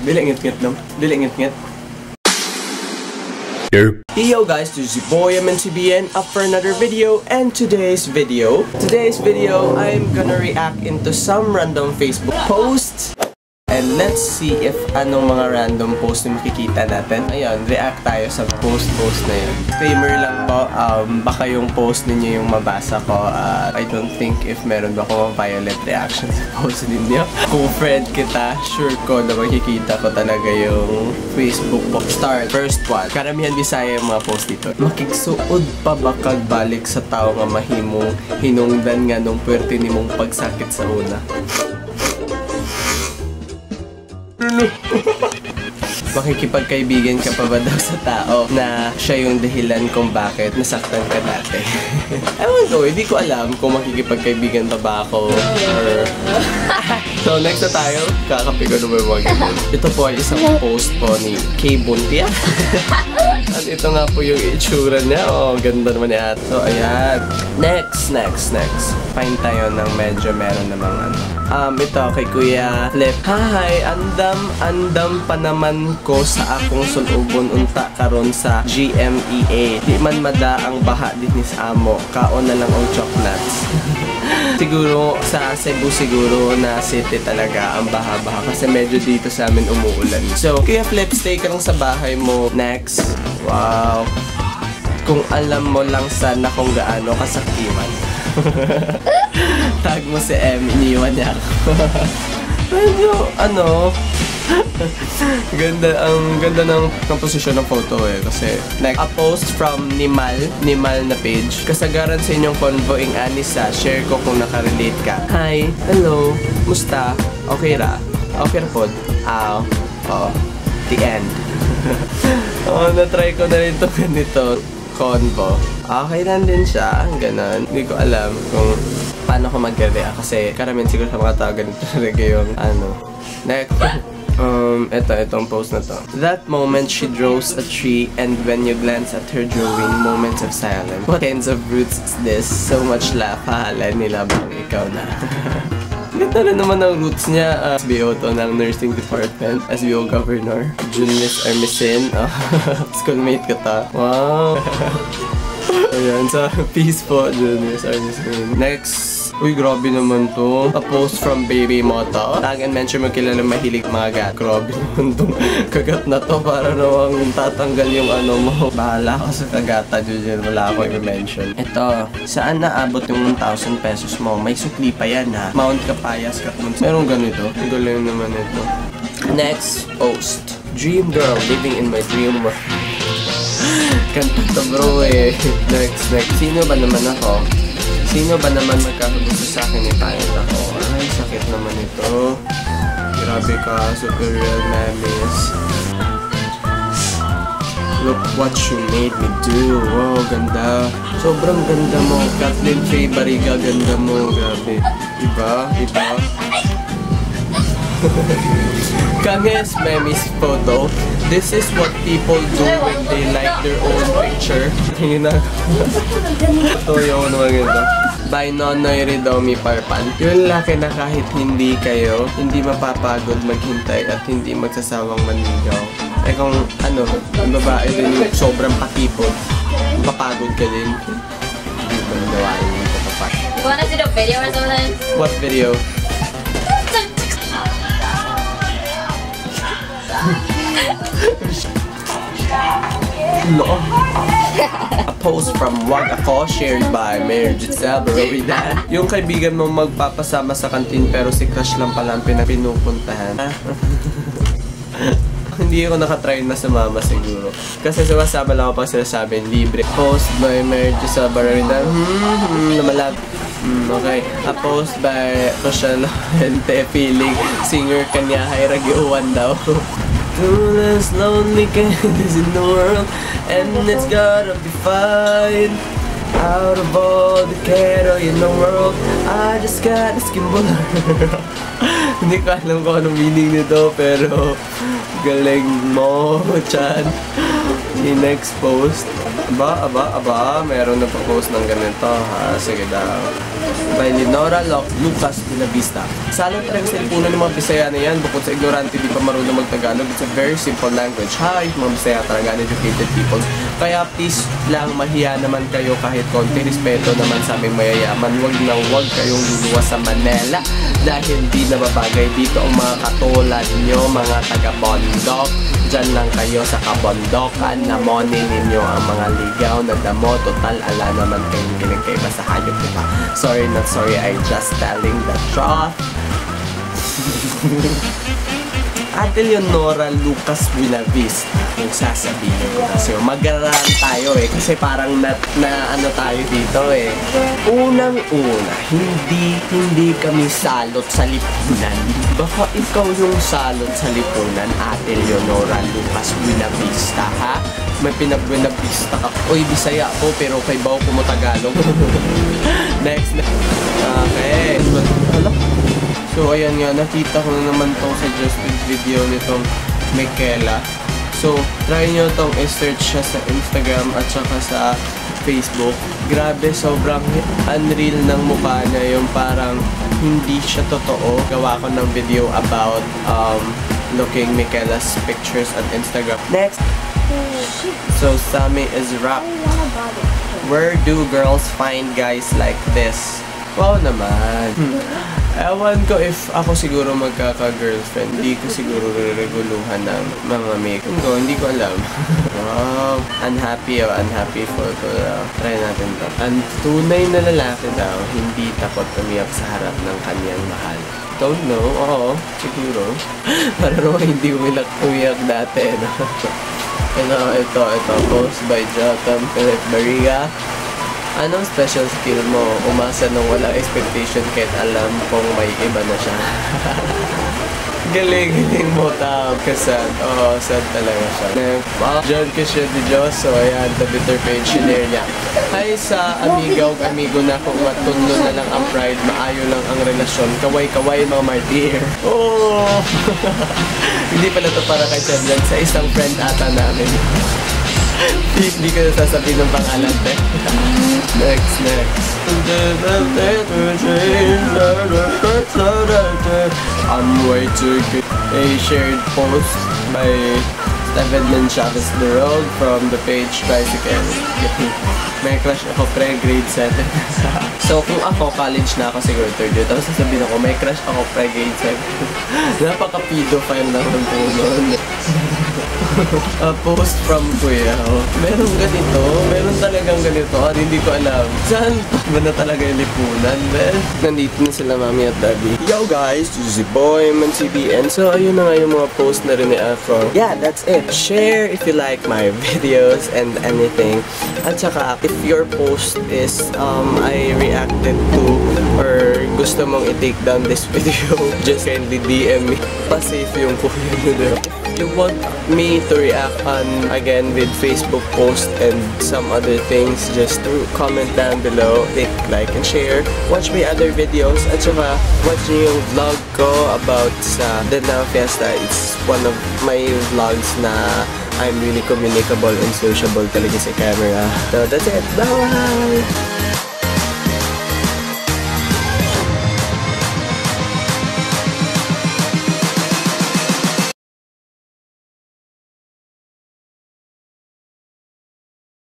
Dili ngit-ngit no? Dili ngit-ngit. Yo guys, this is your boy MNCBN up for another video, and today's video I'm gonna react into some random Facebook posts. And let's see if anong mga random post na makikita natin. Ayun, react tayo sa post na yun. Disclaimer lang po, baka yung post ninyo yung mabasa ko. I don't think if meron ba akong violent reaction sa post ninyo. Kung friend kita, sure ko na makikita ko talaga yung Facebook post. Start, first one. Karamihan Bisaya yung mga post dito. Makigsuod pa ba kagbalik sa tao nga mahimong hinungdan nga nung puwerte ni mong pagsakit sa una? Makikipagkaibigan ka pa ba daw sa tao na siya yung dahilan kung bakit nasaktan ka dati? Ewan ko, hindi ko alam kung makikipagkaibigan pa ba ako or... So next na tayo, kakape ko naman mga ganyan. Ito po ay isang post po ni Kay Buntia. At ito nga po yung itsura niya. Oh, ganda naman niya. So ayan. Next. Find tayo ng medyo meron namang ano. Ito kay Kuya Flip. Hi, andam pa naman ko sa akong sulubon unta karon sa GMEA. Di man mada ang baha dinis amo. Kaon na lang ang chocolates. Siguro sa Cebu siguro na city talaga ang baha-baha kasi medyo dito sa amin umuulan. So, Kuya Flip, stay ka lang sa bahay mo. Next. Wow. Kung alam mo lang sana kung gaano kasaktiman. Tag mo si M, iniwan niya ako. Medyo, ano, ganda ng composition ng photo eh. Kasi, next, a post from Nimal na page. Kasagaran sa inyong convoying Anissa, share ko kung nakarelate ka. Hi, hello, musta? Okay ra? Okay ra pod? Oh, the end. Na-try ko na rin ito ganito. Convo. Okay lang din siya. Ganon. Hindi ko alam kung paano ko mag-react kasi karamihan siguro sa mga tao ganito talaga yung ano. Next. Itong post na to. That moment she draws a tree and when you glance at her drawing, moments of silence. What kinds of roots is this? So much laugh. Hahala nila bang ikaw na? Ganda rin naman ang roots niya. SBO to ng nursing department. SBO governor. Julius Armisen. Schoolmate ko ta. Wow. Ayan, sa peace po, Julius Armisen. Next. Uy, grabe naman to. A post from Baby Mota. Tag and mention mo kilala mahilig mga gat. Grabe naman tong kagat na to. Para nawang tatanggal yung ano mo. Bahala ka sa kagata, Julian. Wala ako i-mention. Ito, saan naabot yung 1,000 pesos mo? May sukli pa yan ha. Mount Kapayas, Katmon. Merong ganito. Ang galing naman ito. Next post. Dream girl, living in my dream world. Kanta to bro eh. Next. Sino ba naman ako? Sino ba naman magkakagusto sa akin ni pangit ako? Ay, sakit naman ito. Grabe ka, super real memes. Look what you made me do. Wow, ganda. Sobrang ganda mo. Kathleen Faye Barriga, ganda mo. Grabe. Iba? Kanges memes photo. This is what people do when they like their own picture. Tingin na. Ito yung ano maganda. By Nonoy Ridomi Parpan. Yung laki na kahit hindi kayo, hindi mapapagod maghintay at hindi magsasawang manligaw. Eh kung ano, yung babae din yung sobrang pakipot, mapapagod ka din. Hindi ba nagawain yung kapapag? You wanna see the video or something? What video? A post from Wag Ako shared by Mayor Giselle Barorida. Yung kaibigan mo magpapasama sa kantin pero si crush lang pala ang pinupuntahan. Hindi ako nakatry na sumama siguro. Kasi sumasama lang ako pag sinasabing libre. Post by Mayor Giselle Barorida. Namalag. Okay. A post by Rochelle Hente feeling singer kanya hay ragiuwan daw. Two less lonely candies in the world, and it's gotta be fine. Out of all the cattle in the world, I just got a skin blur. Hindi ko alam kung anong meaning nito, pero galing mo, Chan. Okay, next post. Aba, meron na pa-post ng ganito, ha? Sige daw. By Lenora Lucas Buenavista. Salot talaga sa lipunan ng mga Bisaya na yan. Bukod sa ignorante, di pa marunong mag-Tagalog. It's a very simple language. Hi, mga Bisaya talaga, uneducated people. Kaya please lang, mahiya naman kayo kahit konti. Respeto naman sa aming mayayaman. Huwag kayong luluwas sa Manila. Dahil di na babagay dito ang mga katulad nyo, mga taga-bondok. Diyan lang kayo sa kabondokan. Namonin ninyo ang mga ligaw na damo. Total, ala naman kayong ginagkaiba sa hayop, diba? Sorry, not sorry, I just telling the truth. Ate Leonora Lucas Buenavista, kung sasabihin ko kasi mag-aral tayo kasi parang na ano tayo dito Unang-una, hindi kami salot sa lipunan. Baka ikaw yung salot sa lipunan, Ate Leonora Lucas Buenavista, ha? May pinag-Buenavista ka. Uy, Bisaya ako, pero kay Bao ko mo Tagalog. Next. Okay. Hala. So, ayan nga, nakita ko na naman tong suggested video nitong Michaela. So, try nyo tong i-search siya sa Instagram at saka sa Facebook. Grabe, sobrang unreal ng mukha niya. Yung parang hindi siya totoo. Gawa ko ng video about looking Michaela's pictures on Instagram. Next! So, Sammy is rap. Where do girls find guys like this? Wow naman. Ewan ko if ako siguro magkaka-girlfriend. Hindi ko siguro reguluhan ng mga makeup ko. Hindi ko alam. Wow. Unhappy photo daw. Try natin to. Ang tunay na lalaki daw, hindi takot umiyak sa harap ng kanyang mahal. Don't know. Oo, siguro. Parang hindi umiyak dati. No? Ito. Post by Jotham Philip Maria. Anong special skill mo? Umasa nung walang expectation kahit alam kung may iba na siya. Galing mo, Tam. Kasad. Oo, sad talaga siya. John Casio de Dios. So, ayan, the bitter pain shinare niya. Hi sa amigo na kung matundo na lang ang pride, maayo lang ang relasyon. Kaway-kaway, mga martir. Oh! Hindi pala to para kay Chadlan. Sa isang friend ata namin. Hindi ko na sasabihin ng pangalan, Next. I'm way too good. A shared post by Steven Chavez the Road from the page Tricycle. May crush ako pre-grade 7. So kung ako, college na ako siguro third year. Tapos sasabihin ako, may crush ako pre-grade 7. Napaka-pedophile na kung noon. A post from Kuya. Meron ganito. Meron talagang ganito. At hindi ko alam. Saan ba na talaga yung lipunan, man? Nandito na sila mami at daddy. Yo guys, this is the boy, ManCBN. So ayun na nga yung mga post na rin ni Afro. Yeah, that's it. Share if you like my videos and anything. At saka, if your post is I reacted to or gusto mong i-take down this video, just kindly DM me. Pa-safe yung kuya nyo. You want me to react on again with Facebook post and some other things, just comment down below, click like and share, watch my other videos, at saka watch yung vlog ko about sa Danang Fiesta. It's one of my vlogs na I'm really communicable and sociable talaga sa camera. So that's it, bye!